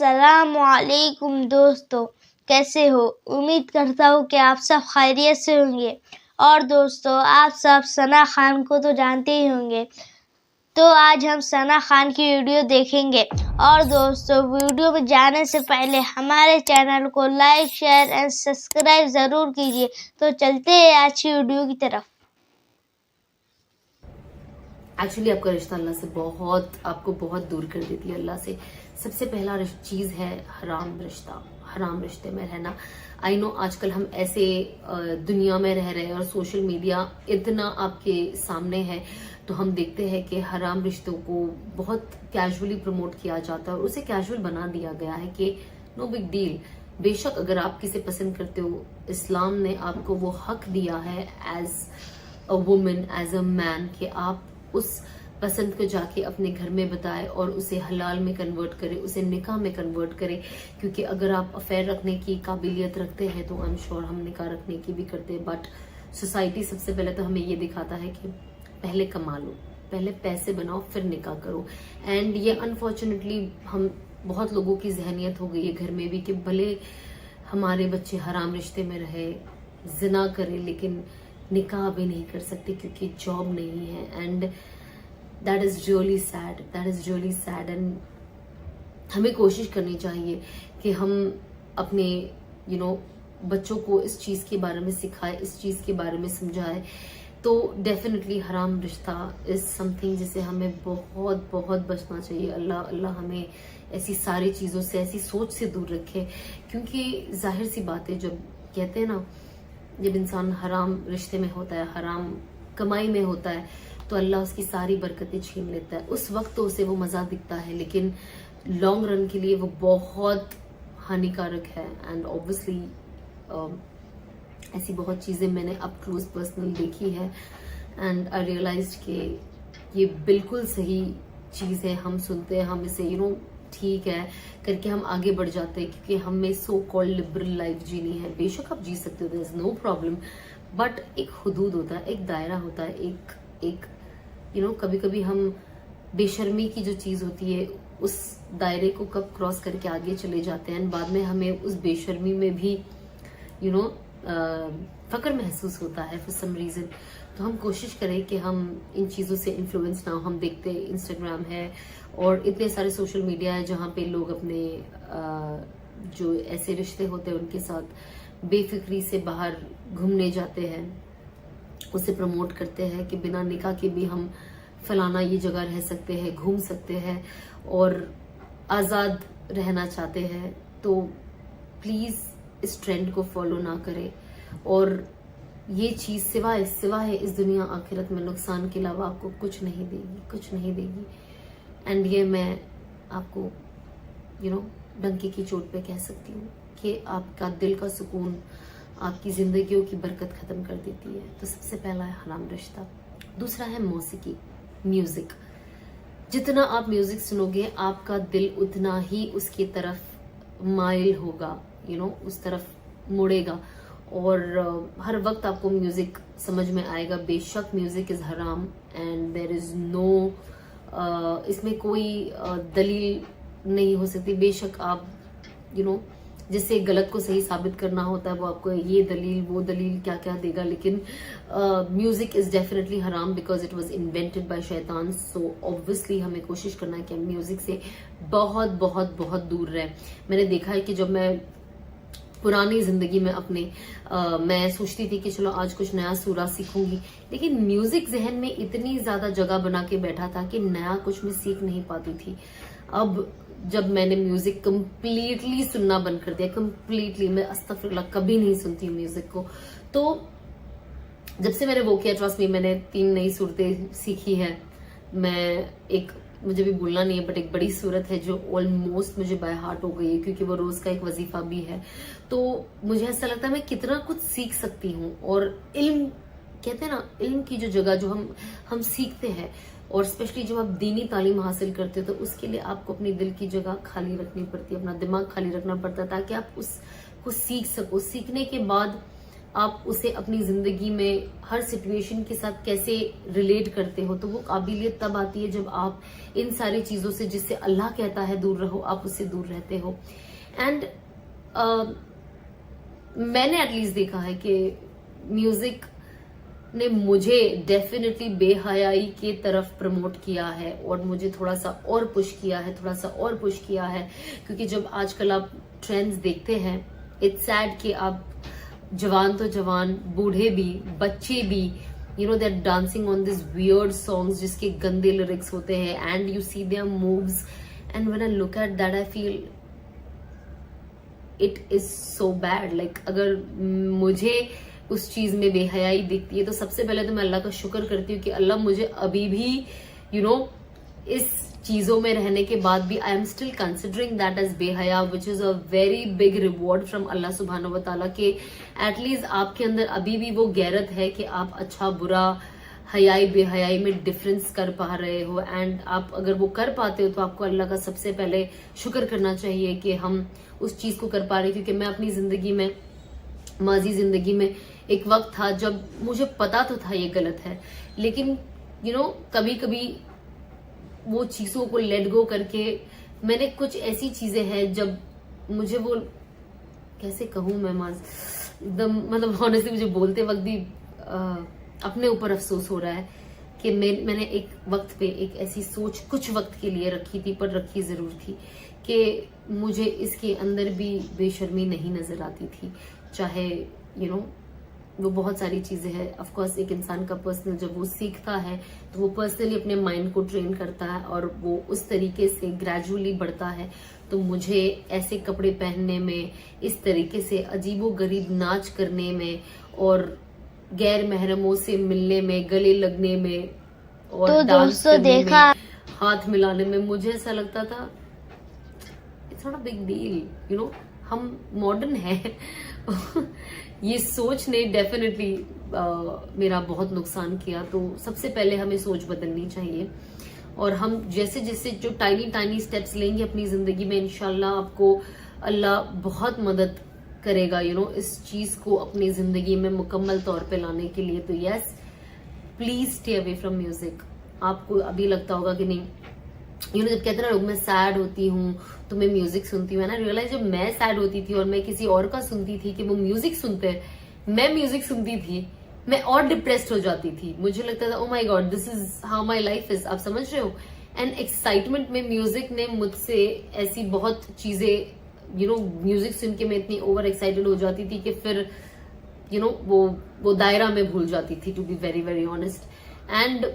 अस्सलामुअलैकुम दोस्तों, कैसे हो? उम्मीद करता हूँ कि आप सब खैरियत से होंगे। और दोस्तों, आप सब सना खान को तो जानते ही होंगे, तो आज हम सना खान की वीडियो देखेंगे। और दोस्तों, वीडियो में जाने से पहले हमारे चैनल को लाइक, शेयर एंड सब्सक्राइब ज़रूर कीजिए। तो चलते हैं आज की वीडियो की तरफ। एक्चुअली आपका रिश्ता अल्लाह से आपको बहुत दूर कर देती है अल्लाह से। सबसे पहला चीज है हराम रिश्ता, हराम रिश्ते में रहना। आई नो आजकल हम ऐसे दुनिया में रह रहे हैं और सोशल मीडिया इतना आपके सामने है, तो हम देखते हैं कि हराम रिश्तों को बहुत कैजुअली प्रमोट किया जाता है और उसे कैजुअल बना दिया गया है कि नो बिग डील। बेशक अगर आप किसे पसंद करते हो, इस्लाम ने आपको वो हक दिया है as a women, as a man, कि आप उस पसंद को जाके अपने घर में बताए और उसे हलाल में कन्वर्ट करे, उसे निकाह में कन्वर्ट करे। क्योंकि अगर आप अफेयर रखने की काबिलियत रखते हैं तो आई एम श्योर हम निकाह रखने की भी करते हैं। बट सोसाइटी सबसे पहले तो हमें ये दिखाता है कि पहले कमा लो, पहले पैसे बनाओ, फिर निकाह करो। एंड ये अनफॉर्चुनेटली हम बहुत लोगों की जहनियत हो गई है घर में भी कि भले हमारे बच्चे हराम रिश्ते में रहे, जिना करे, लेकिन निकाह भी नहीं कर सकते क्योंकि जॉब नहीं है। And that is really sad, that is really sad. And हमें कोशिश करनी चाहिए कि हम अपने बच्चों को इस चीज के बारे में सिखाए, इस चीज के बारे में समझाए। तो डेफिनेटली हराम रिश्ता इज समथिंग जिसे हमें बहुत बहुत बचना चाहिए। अल्लाह हमें ऐसी सारी चीजों से, ऐसी सोच से दूर रखे। क्योंकि जाहिर सी बात है, जब कहते हैं ना, जब इंसान हराम रिश्ते में होता है, हराम कमाई में होता है, तो अल्लाह उसकी सारी बरकतें छीन लेता है। उस वक्त तो उसे वो मजा दिखता है, लेकिन लॉन्ग रन के लिए वो बहुत हानिकारक है। एंड ऑब्वियसली ऐसी बहुत चीजें मैंने अप क्लोज पर्सनल देखी है एंड आई रियलाइज्ड कि ये बिल्कुल सही चीज है। हम सुनते हैं, हम इसे ठीक है करके हम आगे बढ़ जाते हैं क्योंकि हमें सो कॉल्ड लिबरल लाइफ जीनी है। बेशक आप जी सकते हो, there is no problem, but एक हुदूद होता है, एक दायरा होता है, एक कभी कभी हम बेशर्मी की जो चीज होती है उस दायरे को कब क्रॉस करके आगे चले जाते हैं। बाद में हमें उस बेशर्मी में भी फक्र महसूस होता है फॉर सम रीजन। तो हम कोशिश करें कि हम इन चीजों से इन्फ्लुएंस ना हो। हम देखते हैं इंस्टाग्राम है और इतने सारे सोशल मीडिया है जहाँ पे लोग अपने जो ऐसे रिश्ते होते हैं उनके साथ बेफिक्री से बाहर घूमने जाते हैं, उसे प्रमोट करते हैं कि बिना निकाह के भी हम फलाना ये जगह रह सकते हैं, घूम सकते हैं और आजाद रहना चाहते हैं। तो प्लीज इस ट्रेंड को फॉलो ना करें। और ये चीज सिवाय इस दुनिया आखिरत में नुकसान के अलावा आपको कुछ नहीं देगी, कुछ नहीं देगी। एंड ये मैं आपको डंके की चोट पे कह सकती हूँ कि आपका दिल का सुकून, आपकी जिंदगियों की बरकत खत्म कर देती है। तो सबसे पहला है हराम रिश्ता। दूसरा है मौसीकी, म्यूजिक। जितना आप म्यूजिक सुनोगे आपका दिल उतना ही उसकी तरफ माइल होगा, उस तरफ मुड़ेगा और हर वक्त आपको म्यूजिक समझ में आएगा। बेशक म्यूजिक इज हराम एंड देयर इज नो, इसमें कोई दलील नहीं हो सकती। बेशक आप जिससे गलत को सही साबित करना होता है वो आपको ये दलील वो दलील क्या क्या देगा, लेकिन म्यूजिक इज डेफिनेटली हराम because it was invented by शैतान। सो ऑब्वियसली हमें कोशिश करना है कि हम म्यूजिक से बहुत बहुत बहुत दूर रहे। मैंने देखा है कि जब मैं पुरानी जिंदगी में अपने मैं सोचती थी कि चलो आज कुछ नया सूरा सीखूंगी, लेकिन म्यूजिक जहन में इतनी ज्यादा जगह बना के बैठा था कि नया कुछ मैं सीख नहीं पाती थी। अब जब मैंने म्यूजिक कंप्लीटली सुनना बंद कर दिया, कंप्लीटली, मैं अस्तगफिरुल्लाह कभी नहीं सुनती म्यूजिक को। तो जब से मैंने वो किया, ट्रस्ट मी, मैंने 3 नई सूरतें सीखी है। मैं मुझे भी बोलना नहीं है, बट एक बड़ी सूरत है जो ऑलमोस्ट मुझे बाय हार्ट हो गई है क्योंकि वो रोज का एक वजीफा भी है। तो मुझे ऐसा लगता है मैं कितना कुछ सीख सकती हूँ। और इल्म, कहते हैं ना, इल्म की जो जगह जो हम सीखते हैं, और स्पेशली जब आप दीनी तालीम हासिल करते हो तो उसके लिए आपको अपनी दिल की जगह खाली रखनी पड़ती है, अपना दिमाग खाली रखना पड़ता है ताकि आप उसको सीख सको। सीखने के बाद आप उसे अपनी जिंदगी में हर सिचुएशन के साथ कैसे रिलेट करते हो, तो वो काबिलियत तब आती है जब आप इन सारी चीजों से, जिससे अल्लाह कहता है दूर रहो, आप उससे दूर रहते हो। एंड मैंने एटलीस्ट देखा है कि म्यूजिक ने मुझे डेफिनेटली बेहयाई के तरफ प्रमोट किया है और मुझे थोड़ा सा और पुश किया है, क्योंकि जब आजकल आप ट्रेंड्स देखते हैं, इट्स सैड कि आप जवान तो जवान, बूढ़े भी, बच्चे भी, you know, they are dancing on this weird songs जिसके गंदे लिरिक्स होते हैं, and you see their moves, and when I look at that I feel it is so bad. Like अगर मुझे उस चीज में बेहयाई दिखती है तो सबसे पहले तो मैं अल्लाह का शुक्र करती हूँ कि अल्लाह मुझे अभी भी यू नो इस चीजों में रहने के बाद भी I am still considering that as बेहया, which is a very big reward from Allah सुब्हानहू व तआला के एटलीस्ट आपके अंदर अभी भी वो गैरत है कि आप अच्छा बुरा, हयाई बेहयाई में डिफरेंस कर पा रहे हो। एंड आप अगर वो कर पाते हो तो आपको अल्लाह का सबसे पहले शुक्र करना चाहिए कि हम उस चीज को कर पा रहे हैं। क्योंकि मैं अपनी जिंदगी में, माजी जिंदगी में एक वक्त था जब मुझे पता तो था ये गलत है, लेकिन यू नो कभी कभी वो चीजों को लेट गो करके मैंने कुछ ऐसी चीजें हैं जब मुझे वो, कैसे कहूं मैं, एकदम मतलब ऑनेस्टली मुझे बोलते वक्त भी अपने ऊपर अफसोस हो रहा है कि मैंने एक वक्त पे एक ऐसी सोच कुछ वक्त के लिए रखी थी, पर रखी जरूर थी, कि मुझे इसके अंदर भी बेशर्मी नहीं नजर आती थी। चाहे यू नो वो बहुत सारी चीजें हैं, ऑफ कोर्स एक इंसान का पर्सनल जब वो सीखता है तो वो पर्सनली अपने माइंड को ट्रेन करता है और वो उस तरीके से ग्रेजुअली बढ़ता है। तो मुझे ऐसे कपड़े पहनने में, इस तरीके से अजीबो गरीब नाच करने में और गैर महरमों से मिलने में, गले लगने में और तो डांस दोस्तों करने देखा, में, हाथ मिलाने में, मुझे ऐसा लगता था it's not a big deal, you know, हम मॉडर्न हैं। ये सोच ने डेफिनेटली मेरा बहुत नुकसान किया। तो सबसे पहले हमें सोच बदलनी चाहिए और हम जैसे जैसे जो टाइनी स्टेप्स लेंगे अपनी जिंदगी में, इंशाल्लाह आपको अल्लाह बहुत मदद करेगा, यू नो, इस चीज को अपनी जिंदगी में मुकम्मल तौर पे लाने के लिए। तो yes, please stay away from music. आपको अभी लगता होगा कि नहीं, यू नो, जब कहते हैं लोग मैं सैड होती हूँ तो मैं म्यूजिक सुनती हूँ, ना रियलाइज जब मैं सैड होती थी और मैं किसी और का सुनती थी कि वो म्यूजिक सुनते हैं, मैं म्यूजिक सुनती थी, मैं और डिप्रेस्ड हो जाती थी। मुझे लगता था oh my God, this is how my life is. आप समझ रहे हो? एंड एक्साइटमेंट में म्यूजिक ने मुझसे ऐसी बहुत चीजें, यू नो, म्यूजिक सुन के मैं इतनी ओवर एक्साइटेड हो जाती थी कि फिर यू नो वो दायरा में भूल जाती थी, to be very very honest. And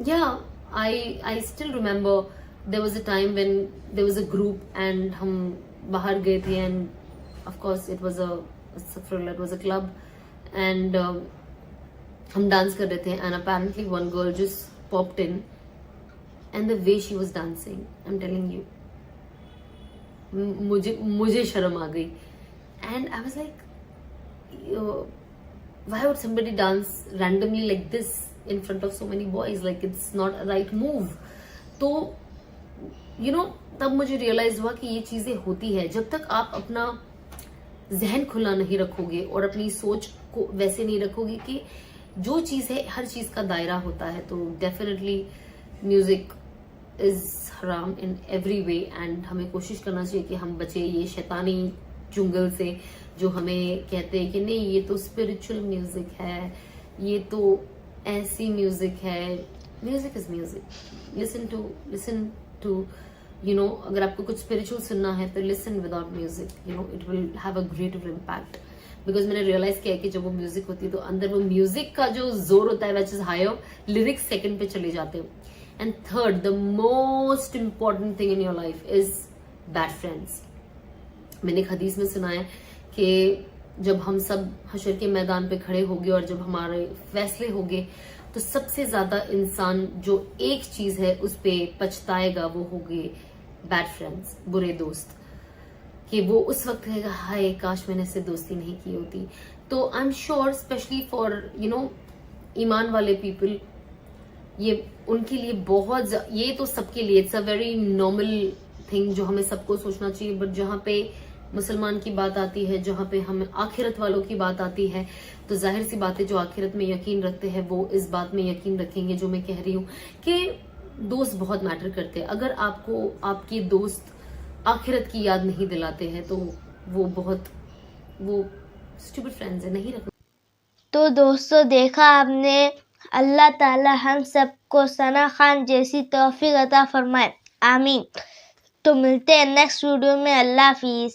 yeah I still remember there was a time when there was a group and हम बाहर गए थे and of course it was a club and हम डांस कर रहे थे and apparently one girl just popped in and the way she was dancing, I'm telling you, मुझे शर्म आ गई and I was like, why would somebody dance randomly like this in front of so many boys? Like it's not a right move. तो you know तब मुझे realise हुआ कि ये चीजें होती है। जब तक आप अपना जहन खुला नहीं रखोगे और अपनी सोच को वैसे नहीं रखोगे कि जो चीज है हर चीज का दायरा होता है, तो डेफिनेटली म्यूजिक इज हराम इन एवरी वे। एंड हमें कोशिश करना चाहिए कि हम बचे ये शैतानी चुंगल से जो हमें कहते हैं कि नहीं ये तो स्पिरिचुअल म्यूजिक है, ये तो ऐसी म्यूजिक है। Music is music. Listen to you know, अगर आपको कुछ स्पिरिचुअल सुनना है तो listen without music, you know, it will have a greater impact. Because मैंने रियलाइज किया कि जब वो म्यूजिक होती है तो अंदर वो म्यूजिक का जो जोर होता है which is higher, lyrics second पे चले जाते हैं। And third, the most important thing in your life is bad friends. मैंने एक हदीस में सुना है कि जब हम सब हशर के मैदान पे खड़े होंगे और जब हमारे फैसले होंगे तो सबसे ज्यादा इंसान जो एक चीज है उस पे पछताएगा वो होंगे बैड फ्रेंड्स, बुरे दोस्त। कि वो उस वक्त कहेगा हाय काश मैंने इससे दोस्ती नहीं की होती। तो I am sure specially for you know ईमान वाले पीपल, ये उनके लिए बहुत, ये तो सबके लिए it's a very normal thing जो हमें सबको सोचना चाहिए। बट जहाँ पे मुसलमान की बात आती है, जहाँ पे हम आखिरत वालों की बात आती है, तो जाहिर सी बात है जो आखिरत में यकीन रखते हैं वो इस बात में यकीन रखेंगे जो मैं कह रही हूँ कि दोस्त बहुत मैटर करते हैं। अगर आपको आपके दोस्त आखिरत की याद नहीं दिलाते हैं तो वो स्टूपिड फ्रेंड्स है, नहीं रखना। तो दोस्तों देखा आपने, अल्लाह ताला हम सबको सना खान जैसी तौफीक अता फरमाए, आमीन। तो मिलते हैं नेक्स्ट वीडियो में। अल्लाह हाफिज।